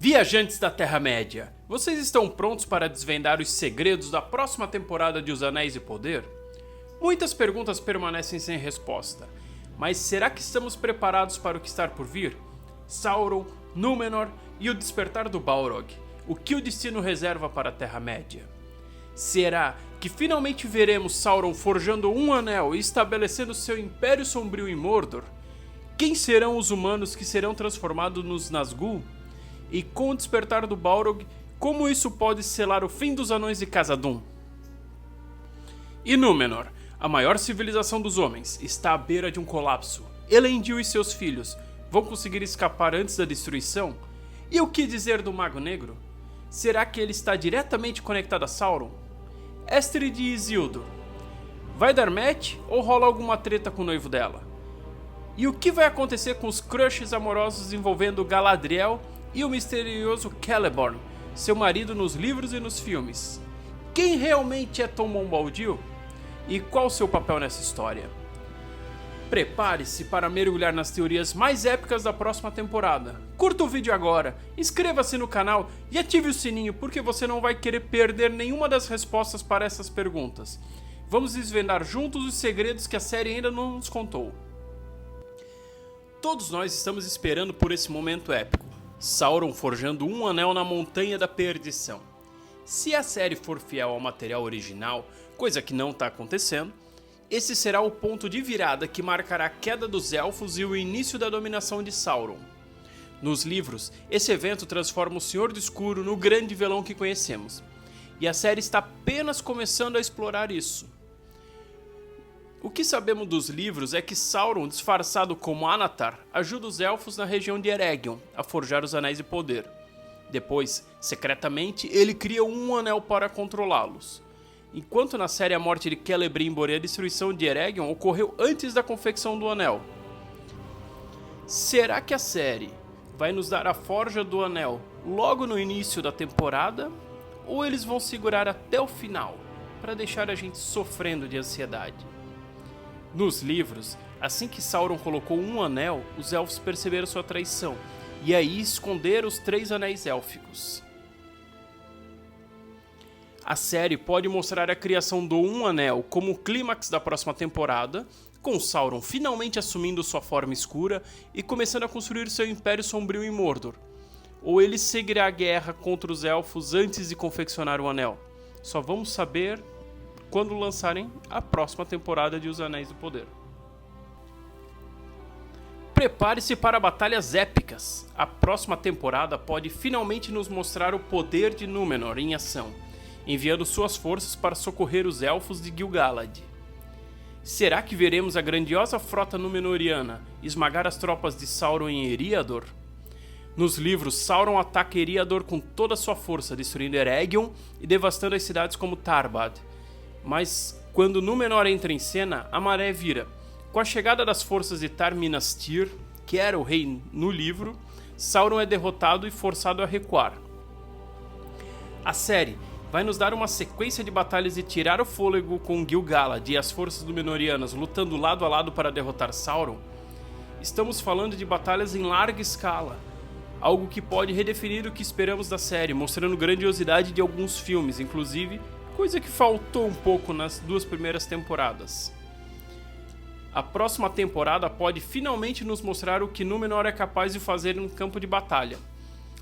Viajantes da Terra-média, vocês estão prontos para desvendar os segredos da próxima temporada de Os Anéis de Poder? Muitas perguntas permanecem sem resposta, mas será que estamos preparados para o que está por vir? Sauron, Númenor e o despertar do Balrog, o que o destino reserva para a Terra-média? Será que finalmente veremos Sauron forjando um anel e estabelecendo seu Império Sombrio em Mordor? Quem serão os humanos que serão transformados nos Nazgûl? E com o despertar do Balrog, como isso pode selar o fim dos anões de Khazad-dûm? E Númenor, a maior civilização dos homens, está à beira de um colapso. Elendil e seus filhos vão conseguir escapar antes da destruição? E o que dizer do Mago Negro? Será que ele está diretamente conectado a Sauron? Estrid e Isildur, vai dar match ou rola alguma treta com o noivo dela? E o que vai acontecer com os crushes amorosos envolvendo Galadriel e o misterioso Celeborn, seu marido nos livros e nos filmes? Quem realmente é Tom Bombadil? E qual seu papel nessa história? Prepare-se para mergulhar nas teorias mais épicas da próxima temporada. Curta o vídeo agora, inscreva-se no canal e ative o sininho porque você não vai querer perder nenhuma das respostas para essas perguntas. Vamos desvendar juntos os segredos que a série ainda não nos contou. Todos nós estamos esperando por esse momento épico. Sauron forjando um anel na Montanha da Perdição. Se a série for fiel ao material original, coisa que não está acontecendo, esse será o ponto de virada que marcará a queda dos Elfos e o início da dominação de Sauron. Nos livros, esse evento transforma o Senhor do Escuro no grande vilão que conhecemos, e a série está apenas começando a explorar isso. O que sabemos dos livros é que Sauron, disfarçado como Anatar, ajuda os Elfos na região de Eregion a forjar os Anéis de Poder. Depois, secretamente, ele cria um anel para controlá-los. Enquanto na série a morte de Celebrimbor e a destruição de Eregion ocorreu antes da confecção do anel. Será que a série vai nos dar a forja do anel logo no início da temporada? Ou eles vão segurar até o final para deixar a gente sofrendo de ansiedade? Nos livros, assim que Sauron colocou um anel, os elfos perceberam sua traição e aí esconderam os 3 anéis élficos. A série pode mostrar a criação do Um Anel como o clímax da próxima temporada, com Sauron finalmente assumindo sua forma escura e começando a construir seu Império Sombrio em Mordor. Ou ele seguirá a guerra contra os Elfos antes de confeccionar o Anel. Só vamos saber quando lançarem a próxima temporada de Os Anéis do Poder. Prepare-se para batalhas épicas. A próxima temporada pode finalmente nos mostrar o poder de Númenor em ação, enviando suas forças para socorrer os Elfos de Gil-galad. Será que veremos a grandiosa frota númenoriana esmagar as tropas de Sauron em Eriador? Nos livros, Sauron ataca Eriador com toda a sua força, destruindo Eregion e devastando as cidades como Tarbad. Mas quando Númenor entra em cena, a maré vira. Com a chegada das forças de Tar-Minastir, que era o rei no livro, Sauron é derrotado e forçado a recuar. A série vai nos dar uma sequência de batalhas de tirar o fôlego com Gil-galad e as forças númenorianas lutando lado a lado para derrotar Sauron. Estamos falando de batalhas em larga escala, algo que pode redefinir o que esperamos da série, mostrando grandiosidade de alguns filmes, inclusive, coisa que faltou um pouco nas 2 primeiras temporadas. A próxima temporada pode finalmente nos mostrar o que Númenor é capaz de fazer em campo de batalha.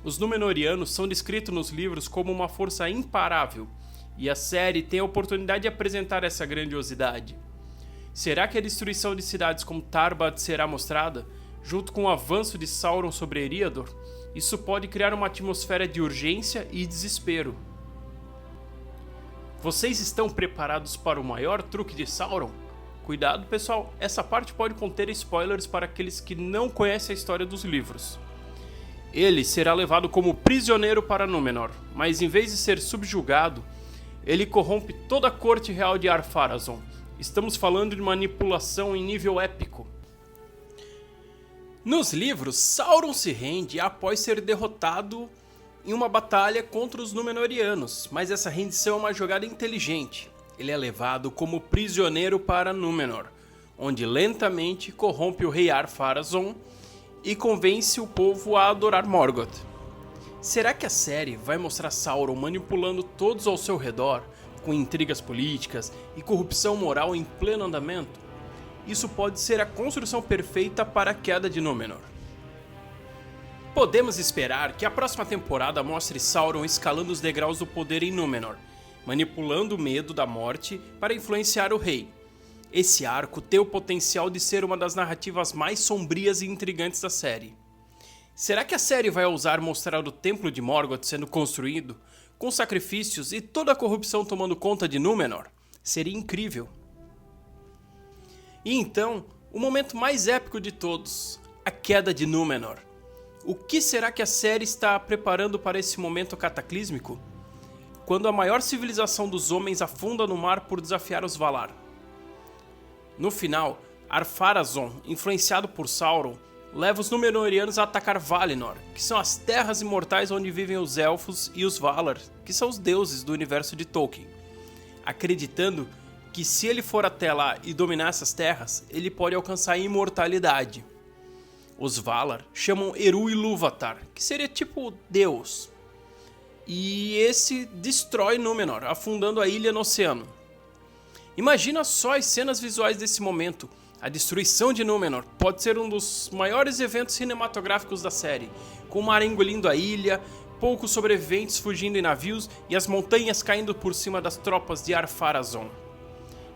Os Númenóreanos são descritos nos livros como uma força imparável, e a série tem a oportunidade de apresentar essa grandiosidade. Será que a destruição de cidades como Tarbad será mostrada, junto com o avanço de Sauron sobre Eriador? Isso pode criar uma atmosfera de urgência e desespero. Vocês estão preparados para o maior truque de Sauron? Cuidado, pessoal, essa parte pode conter spoilers para aqueles que não conhecem a história dos livros. Ele será levado como prisioneiro para Númenor, mas em vez de ser subjugado, ele corrompe toda a corte real de Ar-Pharazôn. Estamos falando de manipulação em nível épico. Nos livros, Sauron se rende após ser derrotado em uma batalha contra os Númenóreanos, mas essa rendição é uma jogada inteligente. Ele é levado como prisioneiro para Númenor, onde lentamente corrompe o rei Ar-Pharazôn e convence o povo a adorar Morgoth. Será que a série vai mostrar Sauron manipulando todos ao seu redor, com intrigas políticas e corrupção moral em pleno andamento? Isso pode ser a construção perfeita para a queda de Númenor. Podemos esperar que a próxima temporada mostre Sauron escalando os degraus do poder em Númenor, manipulando o medo da morte para influenciar o rei. Esse arco tem o potencial de ser uma das narrativas mais sombrias e intrigantes da série. Será que a série vai ousar mostrar o Templo de Morgoth sendo construído, com sacrifícios e toda a corrupção tomando conta de Númenor? Seria incrível. E então, o momento mais épico de todos, a queda de Númenor. O que será que a série está preparando para esse momento cataclísmico? Quando a maior civilização dos homens afunda no mar por desafiar os Valar. No final, Ar-Pharazôn, influenciado por Sauron, leva os Númenóreanos a atacar Valinor, que são as terras imortais onde vivem os Elfos, e os Valar, que são os deuses do universo de Tolkien, acreditando que se ele for até lá e dominar essas terras, ele pode alcançar a imortalidade. Os Valar chamam Eru Ilúvatar, que seria tipo Deus, e esse destrói Númenor, afundando a ilha no oceano. Imagina só as cenas visuais desse momento. A destruição de Númenor pode ser um dos maiores eventos cinematográficos da série, com o mar engolindo a ilha, poucos sobreviventes fugindo em navios e as montanhas caindo por cima das tropas de Ar-Pharazôn.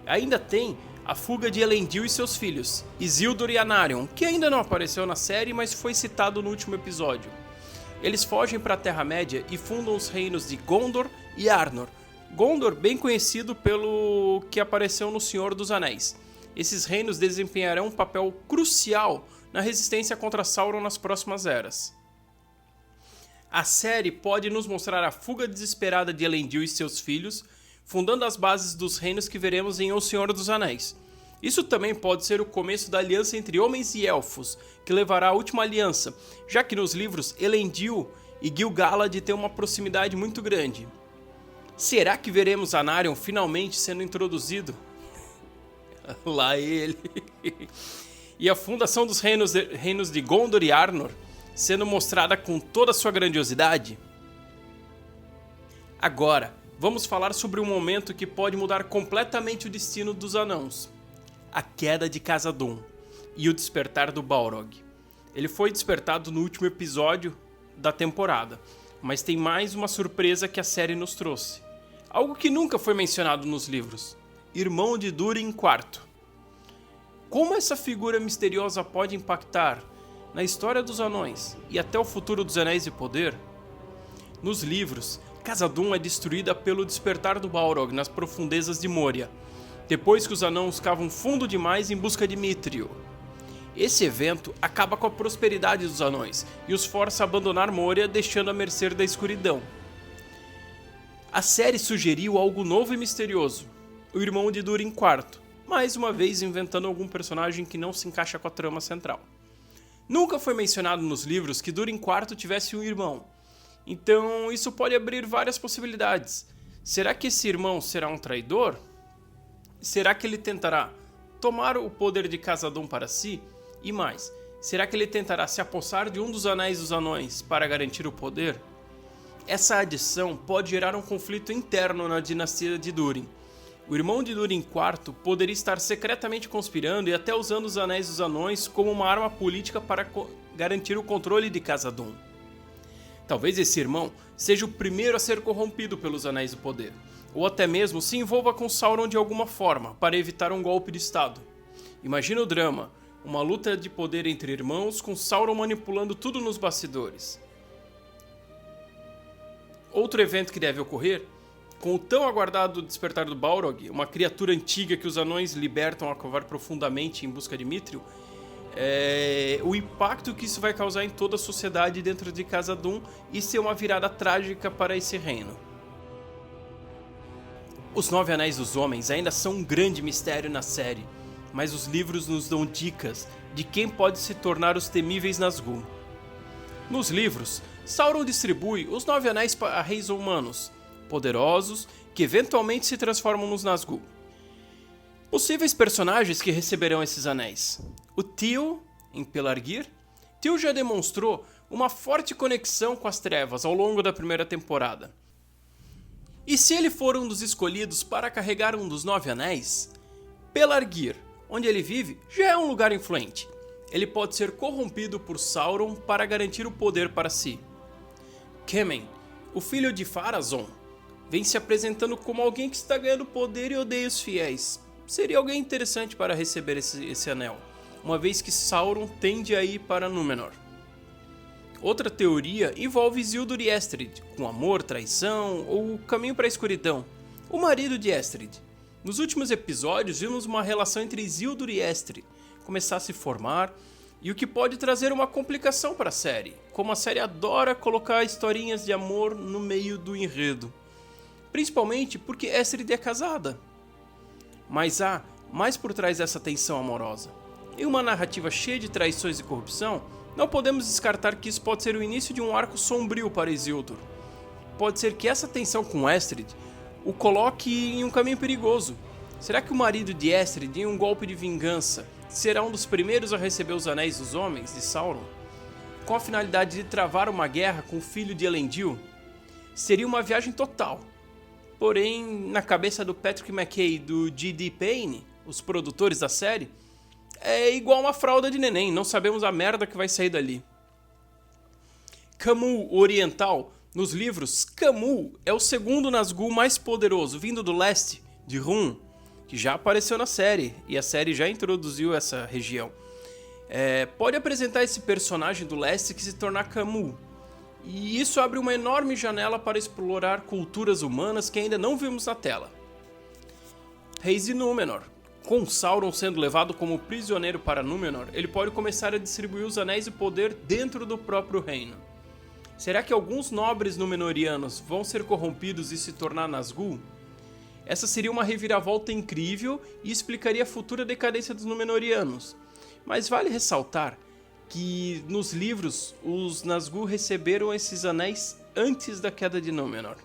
Ainda tem a fuga de Elendil e seus filhos, Isildur e Anarion, que ainda não apareceu na série, mas foi citado no último episódio. Eles fogem para a Terra-média e fundam os reinos de Gondor e Arnor. Gondor, bem conhecido pelo que apareceu no Senhor dos Anéis. Esses reinos desempenharão um papel crucial na resistência contra Sauron nas próximas eras. A série pode nos mostrar a fuga desesperada de Elendil e seus filhos, fundando as bases dos reinos que veremos em O Senhor dos Anéis. Isso também pode ser o começo da aliança entre homens e elfos, que levará à última aliança, já que nos livros Elendil e Gil-galad têm uma proximidade muito grande. Será que veremos Anarion finalmente sendo introduzido? Lá ele. E a fundação dos reinos de Gondor e Arnor sendo mostrada com toda a sua grandiosidade? Agora, vamos falar sobre um momento que pode mudar completamente o destino dos anãos. A queda de Khazad-dûm e o despertar do Balrog. Ele foi despertado no último episódio da temporada, mas tem mais uma surpresa que a série nos trouxe. Algo que nunca foi mencionado nos livros. Irmão de Durin IV. Como essa figura misteriosa pode impactar na história dos anões e até o futuro dos Anéis de Poder? Nos livros, Khazad-dûm é destruída pelo despertar do Balrog nas profundezas de Moria, depois que os anãos cavam fundo demais em busca de Mithril. Esse evento acaba com a prosperidade dos anões e os força a abandonar Moria, deixando à mercê da escuridão. A série sugeriu algo novo e misterioso, o irmão de Durin IV, mais uma vez inventando algum personagem que não se encaixa com a trama central. Nunca foi mencionado nos livros que Durin IV tivesse um irmão, então isso pode abrir várias possibilidades. Será que esse irmão será um traidor? Será que ele tentará tomar o poder de Khazad-dûm para si? E mais, será que ele tentará se apossar de um dos anéis dos anões para garantir o poder? Essa adição pode gerar um conflito interno na dinastia de Durin. O irmão de Durin IV poderia estar secretamente conspirando e até usando os Anéis dos Anões como uma arma política para garantir o controle de Khazad-dûm. Talvez esse irmão seja o primeiro a ser corrompido pelos Anéis do Poder, ou até mesmo se envolva com Sauron de alguma forma para evitar um golpe de estado. Imagina o drama, uma luta de poder entre irmãos com Sauron manipulando tudo nos bastidores. Outro evento que deve ocorrer, com o tão aguardado despertar do Balrog, uma criatura antiga que os anões libertam a cavar profundamente em busca de Mithril, o impacto que isso vai causar em toda a sociedade dentro de Khazad-dûm e ser uma virada trágica para esse reino. Os 9 Anéis dos Homens ainda são um grande mistério na série, mas os livros nos dão dicas de quem pode se tornar os temíveis Nazgûl. Nos livros, Sauron distribui os 9 Anéis a reis humanos, poderosos, que eventualmente se transformam nos Nazgûl. Possíveis personagens que receberão esses anéis. O Tío, em Pelargir. Tío já demonstrou uma forte conexão com as trevas ao longo da primeira temporada. E se ele for um dos escolhidos para carregar um dos 9 anéis, Pelargir, onde ele vive, já é um lugar influente. Ele pode ser corrompido por Sauron para garantir o poder para si. Kemen, o filho de Pharazôn, vem se apresentando como alguém que está ganhando poder e odeia os fiéis. Seria alguém interessante para receber esse anel, uma vez que Sauron tende a ir para Númenor. Outra teoria envolve Isildur e Estrid, com amor, traição ou o caminho para a escuridão. O marido de Estrid. Nos últimos episódios vimos uma relação entre Isildur e Estrid começar a se formar, e o que pode trazer uma complicação para a série, como a série adora colocar historinhas de amor no meio do enredo. Principalmente porque Estrid é casada. Mas há mais por trás dessa tensão amorosa. Em uma narrativa cheia de traições e corrupção, não podemos descartar que isso pode ser o início de um arco sombrio para Isildur. Pode ser que essa tensão com Estrid o coloque em um caminho perigoso. Será que o marido de Estrid, em um golpe de vingança, será um dos primeiros a receber os Anéis dos Homens de Sauron? Com a finalidade de travar uma guerra com o filho de Elendil? Seria uma viagem total. Porém, na cabeça do Patrick McKay e do J.D. Payne, os produtores da série, é igual uma fralda de neném, não sabemos a merda que vai sair dali. Camus, o Oriental. Nos livros, Camus é o segundo Nazgûl mais poderoso, vindo do leste, de Rhûn, que já apareceu na série, e a série já introduziu essa região. Pode apresentar esse personagem do leste que se tornar Camus, e isso abre uma enorme janela para explorar culturas humanas que ainda não vimos na tela. Reis de Númenor. Com Sauron sendo levado como prisioneiro para Númenor, ele pode começar a distribuir os anéis de poder dentro do próprio reino. Será que alguns nobres númenorianos vão ser corrompidos e se tornar Nazgûl? Essa seria uma reviravolta incrível e explicaria a futura decadência dos Númenóreanos. Mas vale ressaltar que nos livros os Nazgûl receberam esses anéis antes da queda de Númenor.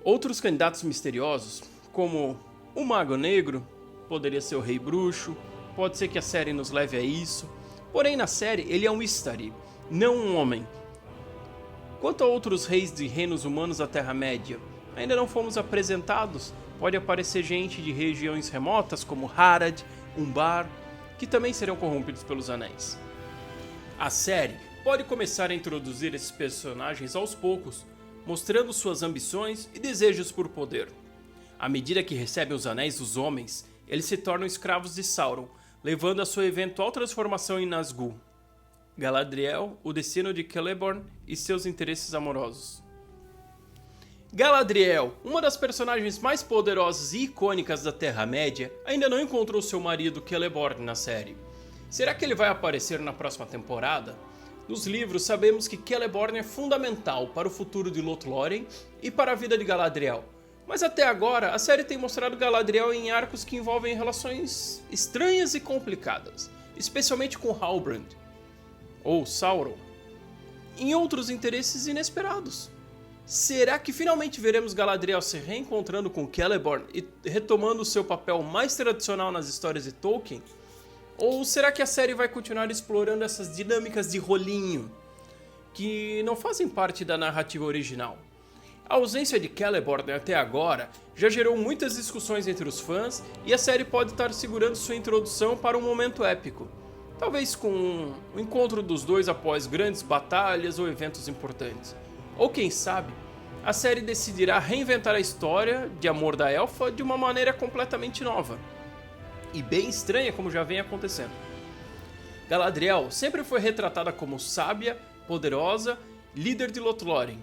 Outros candidatos misteriosos, como o Mago Negro, poderia ser o Rei Bruxo, pode ser que a série nos leve a isso, porém na série ele é um Istari, não um homem. Quanto a outros reis de reinos humanos da Terra-média, ainda não fomos apresentados. Pode aparecer gente de regiões remotas como Harad, Umbar, que também serão corrompidos pelos anéis. A série pode começar a introduzir esses personagens aos poucos, mostrando suas ambições e desejos por poder. À medida que recebem os anéis dos homens, eles se tornam escravos de Sauron, levando a sua eventual transformação em Nazgûl. Galadriel, o destino de Celeborn e seus interesses amorosos. Galadriel, uma das personagens mais poderosas e icônicas da Terra-média, ainda não encontrou seu marido Celeborn na série. Será que ele vai aparecer na próxima temporada? Nos livros sabemos que Celeborn é fundamental para o futuro de Lothlórien e para a vida de Galadriel. Mas até agora, a série tem mostrado Galadriel em arcos que envolvem relações estranhas e complicadas, especialmente com Halbrand, ou Sauron, em outros interesses inesperados. Será que finalmente veremos Galadriel se reencontrando com Celeborn e retomando seu papel mais tradicional nas histórias de Tolkien? Ou será que a série vai continuar explorando essas dinâmicas de rolinho, que não fazem parte da narrativa original? A ausência de Celeborn até agora já gerou muitas discussões entre os fãs e a série pode estar segurando sua introdução para um momento épico. Talvez com o encontro dos dois após grandes batalhas ou eventos importantes. Ou quem sabe, a série decidirá reinventar a história de amor da elfa de uma maneira completamente nova. E bem estranha, como já vem acontecendo. Galadriel sempre foi retratada como sábia, poderosa, líder de Lothlórien.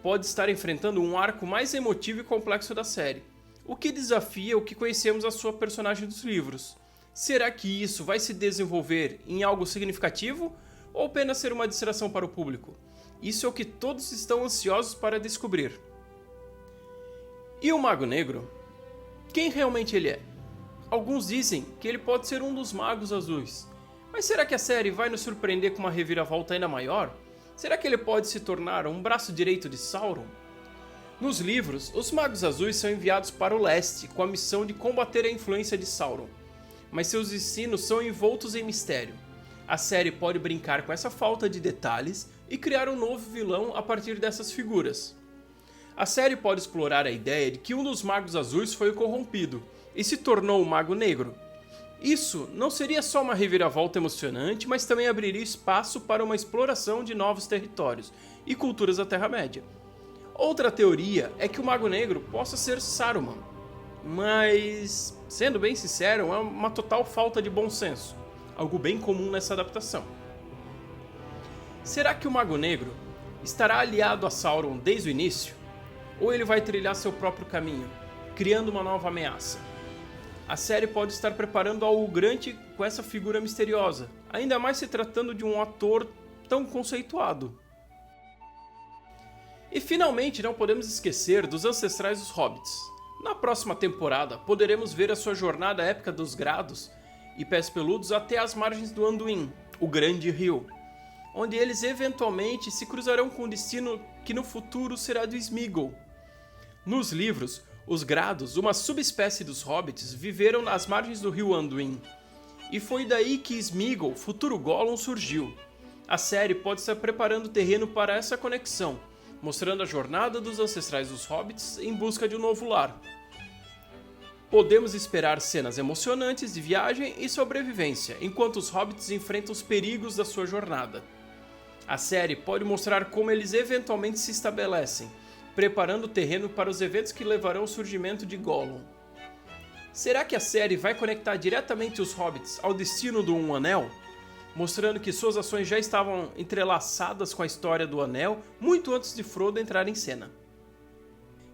Pode estar enfrentando um arco mais emotivo e complexo da série, o que desafia o que conhecemos a sua personagem dos livros. Será que isso vai se desenvolver em algo significativo ou apenas ser uma distração para o público? Isso é o que todos estão ansiosos para descobrir. E o Mago Negro? Quem realmente ele é? Alguns dizem que ele pode ser um dos Magos Azuis. Mas será que a série vai nos surpreender com uma reviravolta ainda maior? Será que ele pode se tornar um braço direito de Sauron? Nos livros, os Magos Azuis são enviados para o leste com a missão de combater a influência de Sauron. Mas seus destinos são envoltos em mistério. A série pode brincar com essa falta de detalhes e criar um novo vilão a partir dessas figuras. A série pode explorar a ideia de que um dos magos azuis foi corrompido e se tornou o Mago Negro. Isso não seria só uma reviravolta emocionante, mas também abriria espaço para uma exploração de novos territórios e culturas da Terra-média. Outra teoria é que o Mago Negro possa ser Saruman, mas, sendo bem sincero, é uma total falta de bom senso, algo bem comum nessa adaptação. Será que o Mago Negro estará aliado a Sauron desde o início? Ou ele vai trilhar seu próprio caminho, criando uma nova ameaça? A série pode estar preparando algo grande com essa figura misteriosa, ainda mais se tratando de um ator tão conceituado. E finalmente não podemos esquecer dos ancestrais dos Hobbits. Na próxima temporada poderemos ver a sua jornada épica dos Grados e Pés Peludos até as margens do Anduin, o Grande Rio, onde eles eventualmente se cruzarão com o destino que no futuro será do Sméagol. Nos livros, os Grados, uma subespécie dos Hobbits, viveram nas margens do rio Anduin, e foi daí que Sméagol, futuro Gollum, surgiu. A série pode estar preparando o terreno para essa conexão, mostrando a jornada dos ancestrais dos Hobbits em busca de um novo lar. Podemos esperar cenas emocionantes de viagem e sobrevivência, enquanto os Hobbits enfrentam os perigos da sua jornada. A série pode mostrar como eles eventualmente se estabelecem, preparando o terreno para os eventos que levarão ao surgimento de Gollum. Será que a série vai conectar diretamente os Hobbits ao destino do Um Anel, mostrando que suas ações já estavam entrelaçadas com a história do Anel muito antes de Frodo entrar em cena?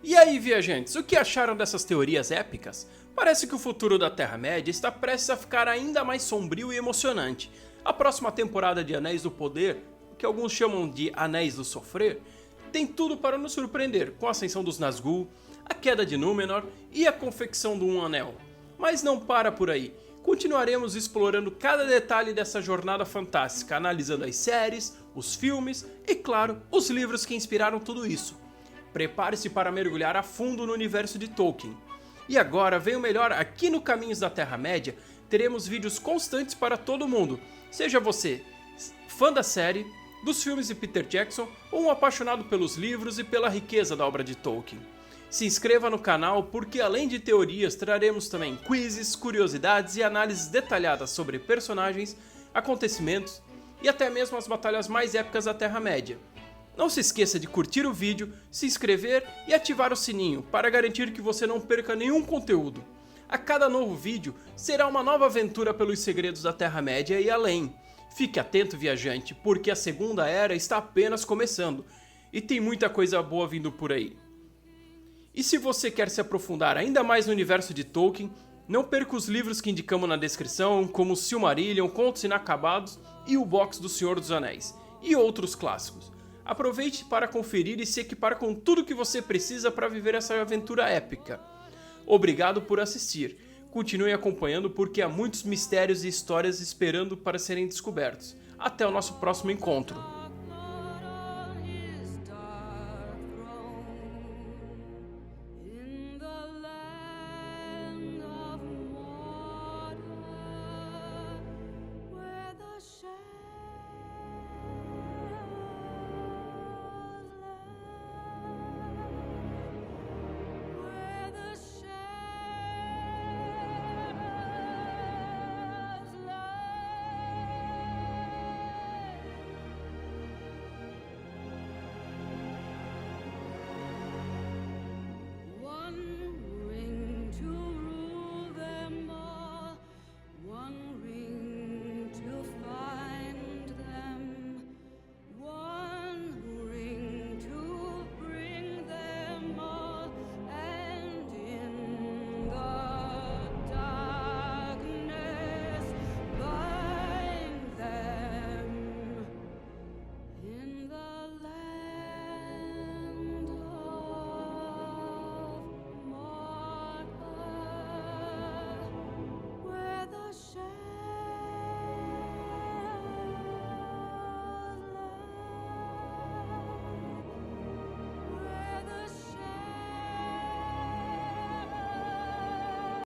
E aí, viajantes, o que acharam dessas teorias épicas? Parece que o futuro da Terra-média está prestes a ficar ainda mais sombrio e emocionante. A próxima temporada de Anéis do Poder, que alguns chamam de Anéis do Sofrer, tem tudo para nos surpreender, com a ascensão dos Nazgûl, a queda de Númenor e a confecção do Um Anel. Mas não para por aí. Continuaremos explorando cada detalhe dessa jornada fantástica, analisando as séries, os filmes e, claro, os livros que inspiraram tudo isso. Prepare-se para mergulhar a fundo no universo de Tolkien. E agora vem o melhor: aqui no Caminhos da Terra-média teremos vídeos constantes para todo mundo, seja você fã da série, dos filmes de Peter Jackson ou um apaixonado pelos livros e pela riqueza da obra de Tolkien. Se inscreva no canal porque além de teorias traremos também quizzes, curiosidades e análises detalhadas sobre personagens, acontecimentos e até mesmo as batalhas mais épicas da Terra-média. Não se esqueça de curtir o vídeo, se inscrever e ativar o sininho para garantir que você não perca nenhum conteúdo. A cada novo vídeo será uma nova aventura pelos segredos da Terra-média e além. Fique atento, viajante, porque a Segunda Era está apenas começando e tem muita coisa boa vindo por aí. E se você quer se aprofundar ainda mais no universo de Tolkien, não perca os livros que indicamos na descrição, como Silmarillion, Contos Inacabados e o box do Senhor dos Anéis, e outros clássicos. Aproveite para conferir e se equipar com tudo que você precisa para viver essa aventura épica. Obrigado por assistir. Continue acompanhando porque há muitos mistérios e histórias esperando para serem descobertos. Até o nosso próximo encontro.